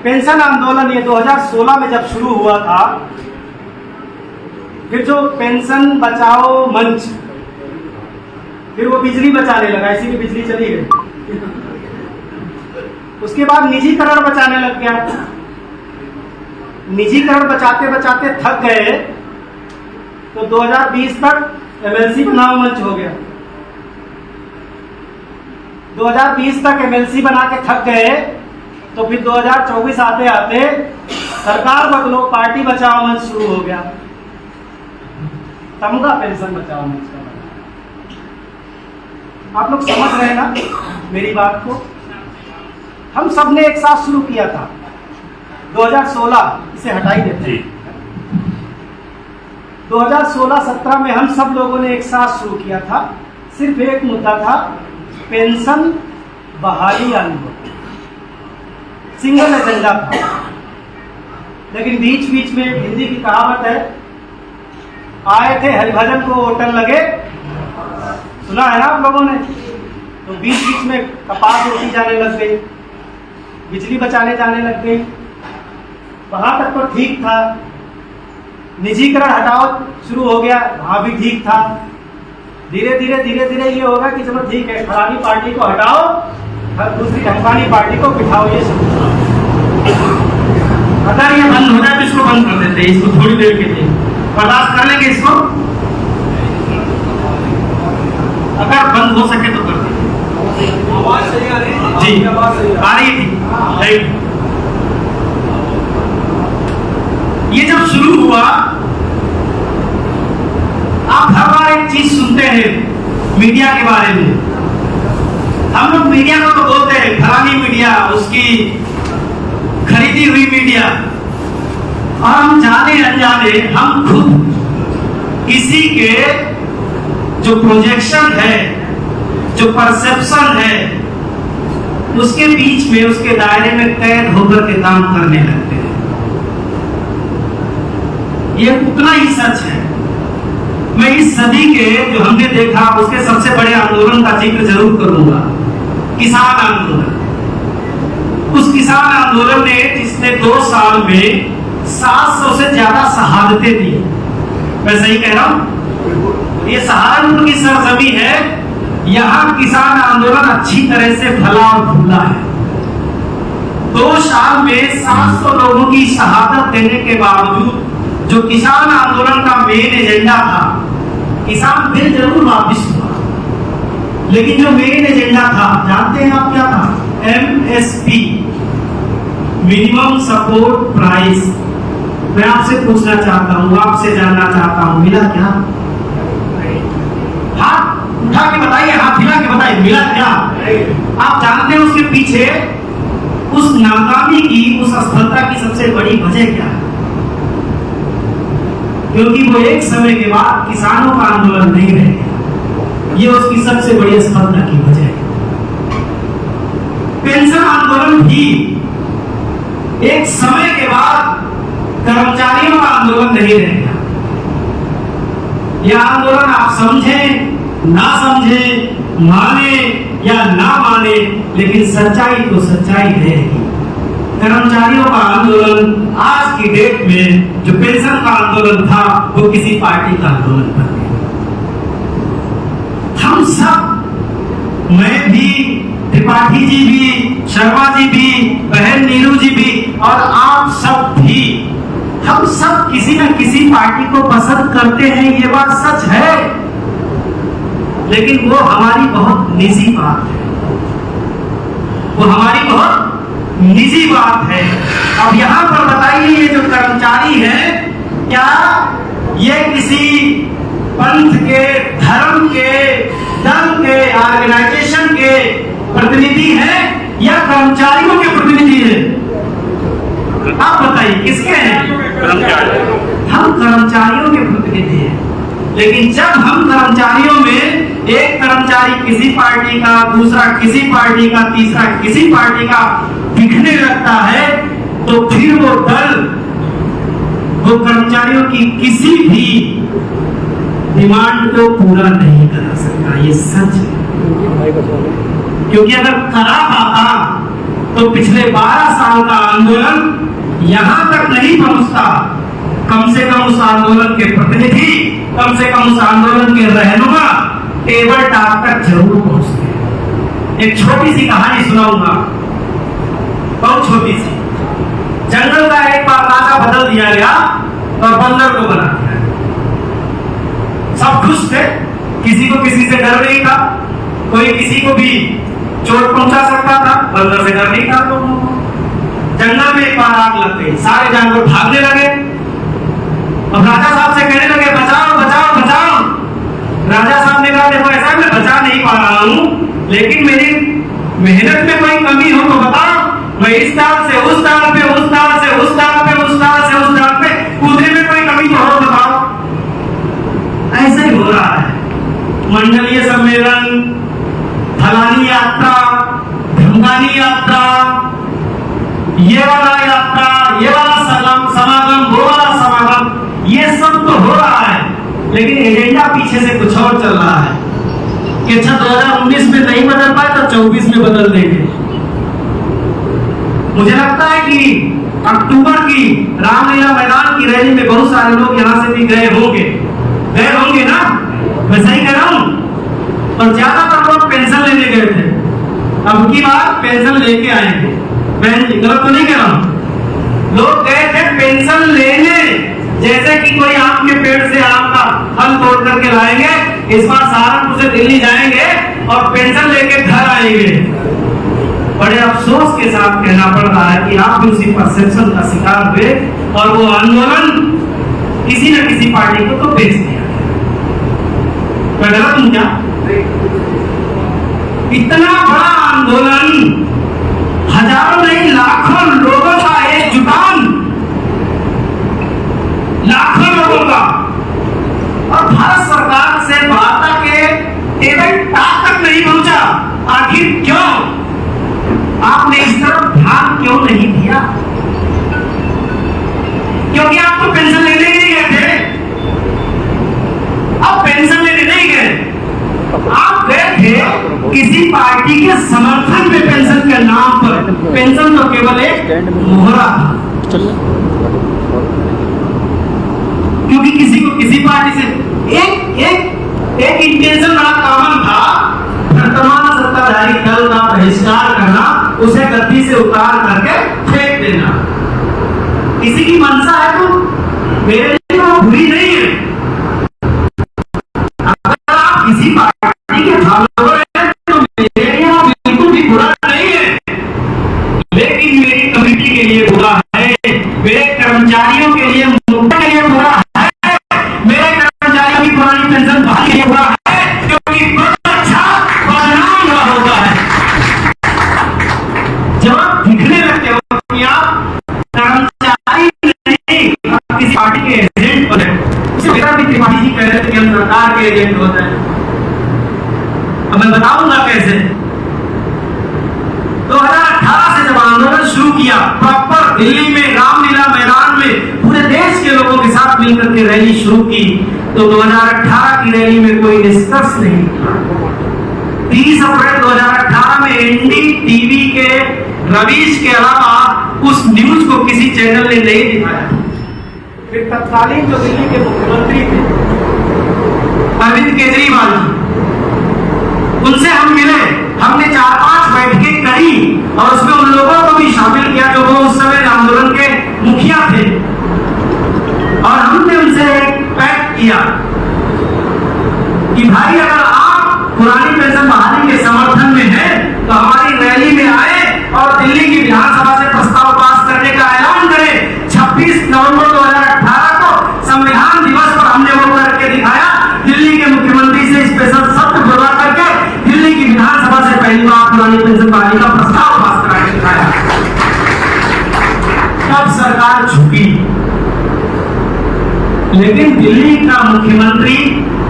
Pension आंदोलन ये 2016 में जब शुरू हुआ था, फिर जो पेंशन बचाओ मंच, फिर वो बिजली बचाने लगा, इसीलिए बिजली चली गई। उसके बाद निजीकरण बचाने लग गया। निजीकरण बचाते बचाते थक गए तो 2020 तक एमएलसी बनाओ मंच हो गया। 2020 तक एमएलसी बना के थक गए तो फिर 2024 आते आते सरकार बदलो पार्टी बचाओ मंच शुरू हो गया। तमगा पेंशन बचाओ मंच का। आप लोग समझ रहे हैं ना मेरी बात को? हम सब ने एक साथ शुरू किया था 2016, इसे हटाई देते हैं। 2016-17 में हम सब लोगों ने एक साथ शुरू किया था। सिर्फ एक मुद्दा था, पेंशन बहाली आंदोलन, सिंगल एजेंडा था। लेकिन बीच बीच में हिंदी की कहावत है, आए थे हरिभजन को ओटन लगे, सुना है ना आप लोगों ने? तो बीच बीच में कपास रोटी जाने लग गई, बिजली बचाने जाने लग गई। वहां तक तो ठीक था। निजीकरण हटाओ शुरू हो गया, वहां भी ठीक था। धीरे धीरे ये होगा कि चलो ठीक है, फलानी पार्टी को हटाओ, दूसरी ढंकानी पार्टी को बिठाओ। ये सब अगर ये बंद हो जाए तो इसको बंद कर देते हैं, इसको थोड़ी देर के लिए बर्दाश्त कर लेंगे इसको। अगर बंद हो सके तो कर देंगे। आवाज सही आ रही है जी? आ रही थी। ये जब शुरू हुआ, आप हर बार एक चीज सुनते हैं मीडिया के बारे में। हम लोग मीडिया को तो बोलते हैं फलानी मीडिया, उसकी खरीदी हुई मीडिया, और हम जाने अनजाने हम खुद किसी के जो प्रोजेक्शन है, जो परसेप्शन है, उसके बीच में, उसके दायरे में कैद होकर के काम करने लगते हैं। ये उतना ही सच है। मैं इस सदी के जो हमने देखा उसके सबसे बड़े आंदोलन का जिक्र जरूर करूंगा, किसान आंदोलन। उस किसान आंदोलन ने, जिसने 2 साल में 700 से ज्यादा शहादतें दी। मैं सही कह रहा हूं? ये सहारनपुर की सरजमी है, यहां किसान आंदोलन अच्छी तरह से फला और फूला है। 2 साल में 700 लोगों की शहादत देने के बावजूद जो किसान आंदोलन का मेन एजेंडा था, किसान फिर जरूर वापिस हुआ, लेकिन जो मेन एजेंडा था, जानते हैं आप क्या था? MSP, minimum support price. मैं आपसे पूछना चाहता हूं, आपसे जानना चाहता हूं, मिला क्या? हाथ उठा के बताइए, हाथ हिला के बताइए, मिला क्या? आप जानते हैं उसके पीछे उस नाकामी की, उस असफलता की सबसे बड़ी वजह क्या है? क्योंकि वो एक समय के बाद किसानों का आंदोलन नहीं रह गया। ये उसकी सबसे बड़ी असफलता की वजह है। पेंशन आंदोलन भी एक समय के बाद कर्मचारियों का आंदोलन नहीं रह गया। यह आंदोलन आप समझें ना समझें, माने या ना माने, लेकिन सच्चाई तो सच्चाई रहेगी। कर्मचारियों का आंदोलन आज की डेट में, जो पेंशन का आंदोलन था, वो किसी पार्टी का आंदोलन बन गया। हम सब, मैं भी, त्रिपाठी जी भी, शर्मा जी भी, बहन नीरू जी भी, और आप सब भी, हम सब किसी न किसी पार्टी को पसंद करते हैं। ये बात सच है, लेकिन वो हमारी बहुत निजी बात है। वो हमारी बहुत निजी बात है। अब यहां पर बताइए, ये जो कर्मचारी है, क्या ये किसी पंथ के, धर्म के, दल के, ऑर्गेनाइजेशन के प्रतिनिधि है या कर्मचारियों के प्रतिनिधि है? आप बताइए किसके हैं? हम कर्मचारियों के प्रतिनिधि हैं। लेकिन जब हम कर्मचारियों में एक कर्मचारी किसी पार्टी का, दूसरा किसी पार्टी का, तीसरा किसी पार्टी का दिखने लगता है, तो फिर वो दल, वो कर्मचारियों की किसी भी डिमांड को पूरा नहीं करा सकता। ये सच है। क्योंकि अगर करा पाता तो पिछले 12 साल का आंदोलन यहां तक नहीं पहुंचता, कम से कम उस आंदोलन के प्रतिनिधि, कम से कम उस आंदोलन के रहनुमा टेबल टॉप तक जरूर पहुंचते। एक छोटी सी कहानी सुनाऊंगा, बहुत छोटी सी। जंगल का एक बार राजा बदल दिया गया और बंदर को बना दिया। सब खुश थे, किसी को किसी से डर नहीं था, कोई किसी को भी चोट पहुंचा सकता था, बंदर से डर नहीं था। तो जंगल में एक बार आग लग गई, सारे जानवर भागने लगे और राजा साहब से कहने लगे बचाओ बचाओ बचाओ। राजा साहब ने कहा देखो ऐसा मैं बचा नहीं पा रहा हूं, लेकिन मेरी मेहनत में कोई कमी हो तो बताओ, मैं इस डाल से उस डाल पे, उस डाल से उस डाल पे, उस डाल से उस डाल पे कूदने में कोई कमी तो हो बताओ। ऐसा ही हो रहा है। मंडलीय सम्मेलन, फलानी यात्रा, ढंगानी यात्रा, ये वाला यात्रा, ये वाला समागम, वो वाला समागम, ये सब तो हो रहा है, लेकिन एजेंडा पीछे से कुछ और चल रहा है कि अच्छा 2019 में नहीं बदल पाए तो 24 में बदल देंगे। मुझे लगता है कि अक्टूबर की रामलीला मैदान की रैली में बहुत सारे लोग यहाँ से भी गए होंगे ना, मैं सही कह रहा हूँ। और ज्यादातर लोग पेंशन लेने गए थे, अब की बार पेंशन लेके आएंगे, मैं गलत तो नहीं कह रहा हूँ। लोग गए थे पेंशन लेने, जैसे कि कोई आम के पेड़ से आम का फल तोड़ करके लाएंगे। इस बार सहारनपुर से दिल्ली जाएंगे और पेंशन लेके घर आएंगे। बड़े अफसोस के साथ कहना पड़ रहा है कि आप भी उसी परसेप्शन का शिकार हुए और वो आंदोलन किसी न किसी पार्टी को तो बेच दिया। मैं गलत हूं क्या? इतना बड़ा आंदोलन, हजारों नहीं लाखों लोगों का एक जुटान, लाखों लोगों का, और भारत सरकार से वार्ता के टेबल टॉप तक नहीं पहुंचा। आखिर क्यों? आपने इस तरफ ध्यान क्यों नहीं दिया? क्योंकि आप तो पेंशन लेने ही नहीं गए थे। आप पेंशन लेने नहीं गए, आप गए थे किसी पार्टी के समर्थन में पेंशन के नाम पर। पेंशन तो केवल एक मोहरा था, क्योंकि किसी को किसी पार्टी से एक इंटेंशन बड़ा कॉमन था, वर्तमान सत्ताधारी दल का बहिष्कार करना, उसे गद्दी से उतार करके फेंक देना। किसी की मंशा है तो मेरे लिए वो बुरी नहीं है। अगर आप किसी पार्टी के फॉलोअर हैं तो मेरे लिए वो बिल्कुल भी बुरा नहीं है, लेकिन मेरी कमेटी के लिए बुरा है, मेरे कर्मचारियों के लिए मुद्दे के लिए बुरा है, मेरे कर्मचारियों की पुरानी पेंशन बहाली के लिए बुरा है, क्योंकि बहुत अच्छा बदनाम हुआ होता है। जब आप दिखने लगते हो कि आप कर्मचारी नहीं, आप किसी पार्टी के एजेंट बने। उसे मेरा भी त्रिपाठी जी कह रहे थे कि हम सरकार के एजेंट होते हैं। अब मैं बताऊंगा कैसे। 2018 से जब आंदोलन शुरू किया, प्रॉपर दिल्ली में रामलीला मैदान में पूरे देश के लोगों के साथ मिलकर के रैली शुरू की, तो 2018 की रैली में कोई निष्कर्ष नहीं था। 30 अप्रैल 2018 में एनडीटीवी के रवीश के अलावा उस न्यूज को किसी चैनल ने नहीं दिखाया। फिर तत्कालीन जो दिल्ली के मुख्यमंत्री थे अरविंद केजरीवाल जी, उनसे हम मिले, हमने 4-5 बैठकें करी और उसमें उन लोगों को भी शामिल किया जो वो उस समय आंदोलन के मुखिया थे, और हमने उनसे एक पैक्ट किया कि भाई अगर आप पुरानी पेंशन बहाली के समर्थन में है तो हमारी रैली में आए और दिल्ली की विधानसभा से प्रस्ताव पास करने का ऐलान करें। 26 नवंबर 2018 को संविधान दिवस पर हमने वो करके दिखाया। दिल्ली के मुख्यमंत्री से स्पेशल सत्र बुला करके दिल्ली की विधानसभा से पहली बार पुरानी पेंशन बहाली का प्रस्ताव पास कराने दिखाया। तब सरकार झुकी, लेकिन दिल्ली का मुख्यमंत्री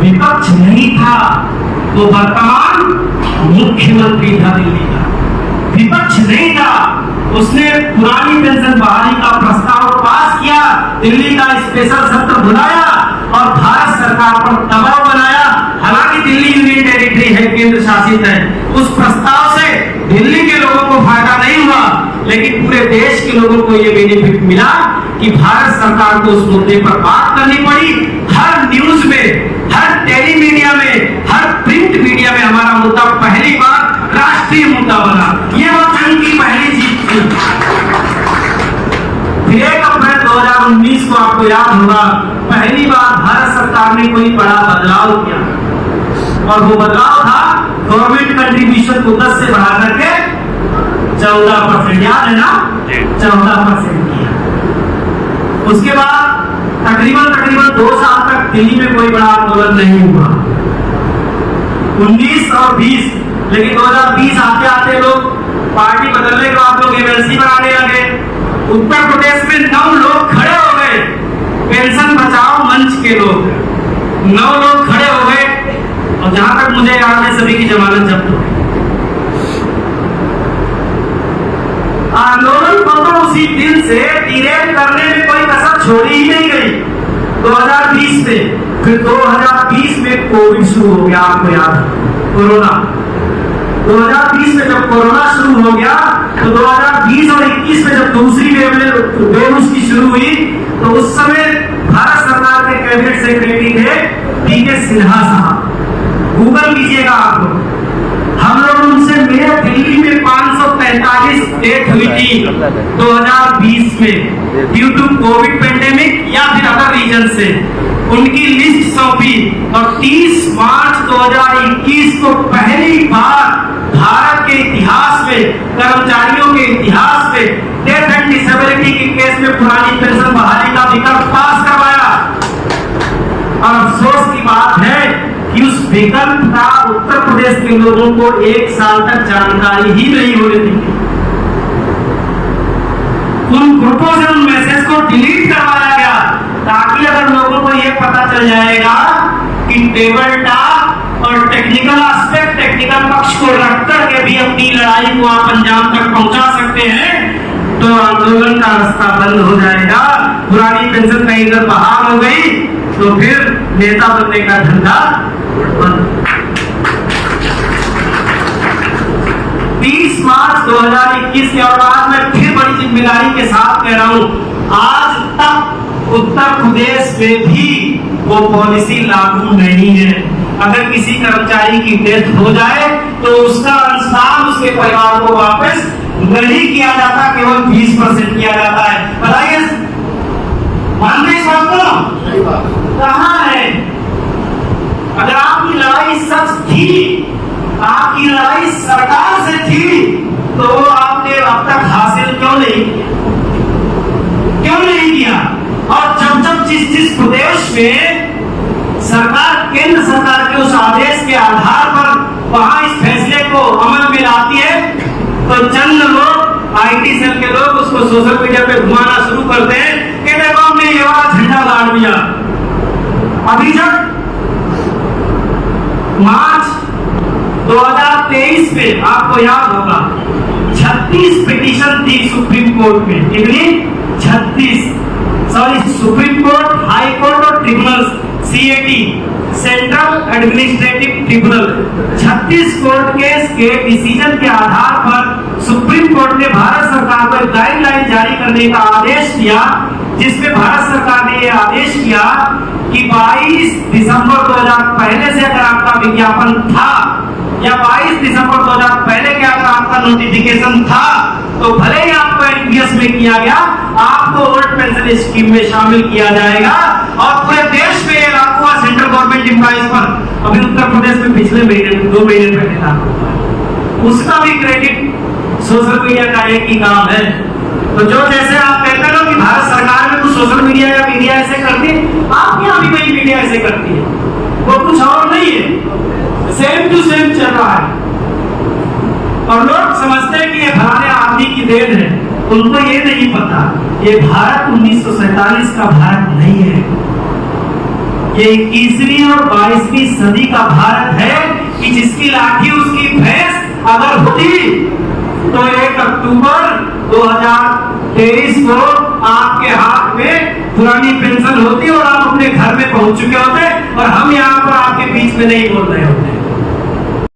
विपक्ष नहीं था, वो वर्तमान मुख्यमंत्री था दिल्ली का, विपक्ष नहीं था। उसने पुरानी पेंशन बहाली का प्रस्ताव पास किया, दिल्ली का स्पेशल सत्र बुलाया और भारत सरकार पर दबाव बनाया। हालांकि दिल्ली यूनियन टेरिटरी है, केंद्र शासित है, उस प्रस्ताव से दिल्ली के लोगों को फायदा नहीं हुआ, लेकिन पूरे देश के लोगों को यह बेनिफिट मिला कि भारत सरकार को उस मुद्दे पर बात करनी पड़ी। हर न्यूज में, हर टेलीमीडिया में, हर प्रिंट मीडिया में हमारा मुद्दा पहली बार राष्ट्रीय मुद्दा बना। ये वो जंग की पहली जीत थी। फिर 1 अप्रैल 2019 को आपको याद होगा, पहली बार भारत सरकार ने कोई बड़ा बदलाव किया, और वो बदलाव था गवर्नमेंट कंट्रीब्यूशन को 10 से बढ़ा करके 14%, याद है ना, 14% किया। उसके बाद तकरीबन 2 साल तक दिल्ली में कोई बड़ा आंदोलन नहीं हुआ, 19 और 20। लेकिन 2020 आते आते लोग पार्टी बदलने के बाद लोग एमएलसी बनाने लगे। उत्तर प्रदेश में 9 लोग खड़े हो गए, पेंशन बचाओ मंच के लोग 9 लोग खड़े हो गए, और जहां तक मुझे याद है सभी की जमानत जब्त हो गई। आंदोलन को तो उसी दिन से डिरेल करने में कोई कसर छोड़ी ही नहीं गई 2020 में। फिर 2020 में कोविड शुरू हो गया, आपको याद है, कोरोना। 2020 में जब कोरोना शुरू हो गया, तो 2020 और 21 में जब दूसरी वेव उसकी शुरू हुई, तो उस समय भारत सरकार के कैबिनेट सेक्रेटरी थे पीके सिन्हा साहब। गूगल कीजिएगा आप लोग, हम लोग उनसे मिले, दिल्ली में 545 डेथ हुई थी 2020 में ड्यू टू कोविड पेंडेमिक या फिर अदर रीजन से। उनकी लिस्ट सौंपी, और 30 मार्च 2021 को पहली बार भारत के इतिहास में, कर्मचारियों के इतिहास में डेथ एंड डिसेबिलिटी के केस में पुरानी पेंशन बहाली का विकल्प पास करवाया। और अफसोस की बात है कि उस विकल्प का उत्तर प्रदेश के लोगों को 1 साल तक जानकारी ही नहीं हो रही थी। उन ग्रुपों से उन मैसेज को डिलीट करवाया गया, ताकि अगर लोगों को यह पता चल जाएगा कि टेबल टॉक और टेक्निकल एस्पेक्ट, टेक्निकल पक्ष को रख करके भी अपनी लड़ाई को आप अंजाम तक पहुंचा सकते हैं, तो आंदोलन का रास्ता बंद हो जाएगा। पुरानी पेंशन कहीं अगर बहाल हो गई, तो फिर नेता बनने का धंधा बंद। 30 मार्च 2021 के बाद मैं फिर बड़ी जिम्मेदारी के साथ कह रहा हूं, आज तक उत्तर प्रदेश में भी वो पॉलिसी लागू नहीं है। अगर किसी कर्मचारी की डेथ हो जाए, तो उसका अनुसार उसके परिवार को वापस नहीं किया जाता, केवल 20% किया जाता है। बताइए, मानते इस बात को? कहां है? अगर आपकी लड़ाई सच थी, आपकी लड़ाई सरकार से थी, तो आपने अब तक हासिल क्यों नहीं किया? और जब जिस प्रदेश में सरकार, केंद्र सरकार के उस आदेश के आधार पर वहां इस फैसले को अमल में लाती है, तो चंद लोग, आईटी सेल के लोग उसको सोशल मीडिया पे घुमाना शुरू करते हैं कि देखो हमने ये वाला झंडा गाड़ दिया। अभी जब मार्च 2023 में आपको याद होगा 36 पिटीशन थी सुप्रीम कोर्ट में, कितनी? 36, सुप्रीम कोर्ट, हाई कोर्ट और tribunal, CAT, central administrative tribunal. 36 court case के डिसीजन के आधार पर सुप्रीम कोर्ट ने भारत सरकार को गाइडलाइन जारी करने का आदेश दिया, जिसमें भारत सरकार ने यह आदेश किया कि 22 दिसंबर 2000 पहले से अगर आपका विज्ञापन था, या 22 दिसंबर 2000 पहले के अगर आपका नोटिफिकेशन था, तो भले ही आपको एनपीएस में किया गया, आपको ओल्ड पेंशन स्कीम में शामिल किया जाएगा। और पूरे देश में लागू हुआ सेंट्रल गवर्नमेंट एम्प्लॉइज पर। अभी उत्तर प्रदेश में पिछले महीने, 2 महीने पहले था, उसका भी क्रेडिट सोशल मीडिया का एक ही काम है। तो जो जैसे आप कहते हो कि भारत सरकार में कुछ सोशल मीडिया या मीडिया ऐसे करती है, आपके यहाँ भी वही मीडिया ऐसे करती है, वो कुछ और नहीं है, सेम टू सेम चल रहा है। और लोग समझते हैं कि ये फलाने आदमी की देन है, उनको ये नहीं पता ये भारत 1947 का भारत नहीं है, ये 21वीं और 22वीं सदी का भारत है कि जिसकी लाठी उसकी भैंस अगर होती तो 1 अक्टूबर 2023 को आपके हाथ में पुरानी पेंशन होती और आप अपने घर में पहुंच चुके होते, और हम यहाँ पर आपके बीच में नहीं बोल रहे होते।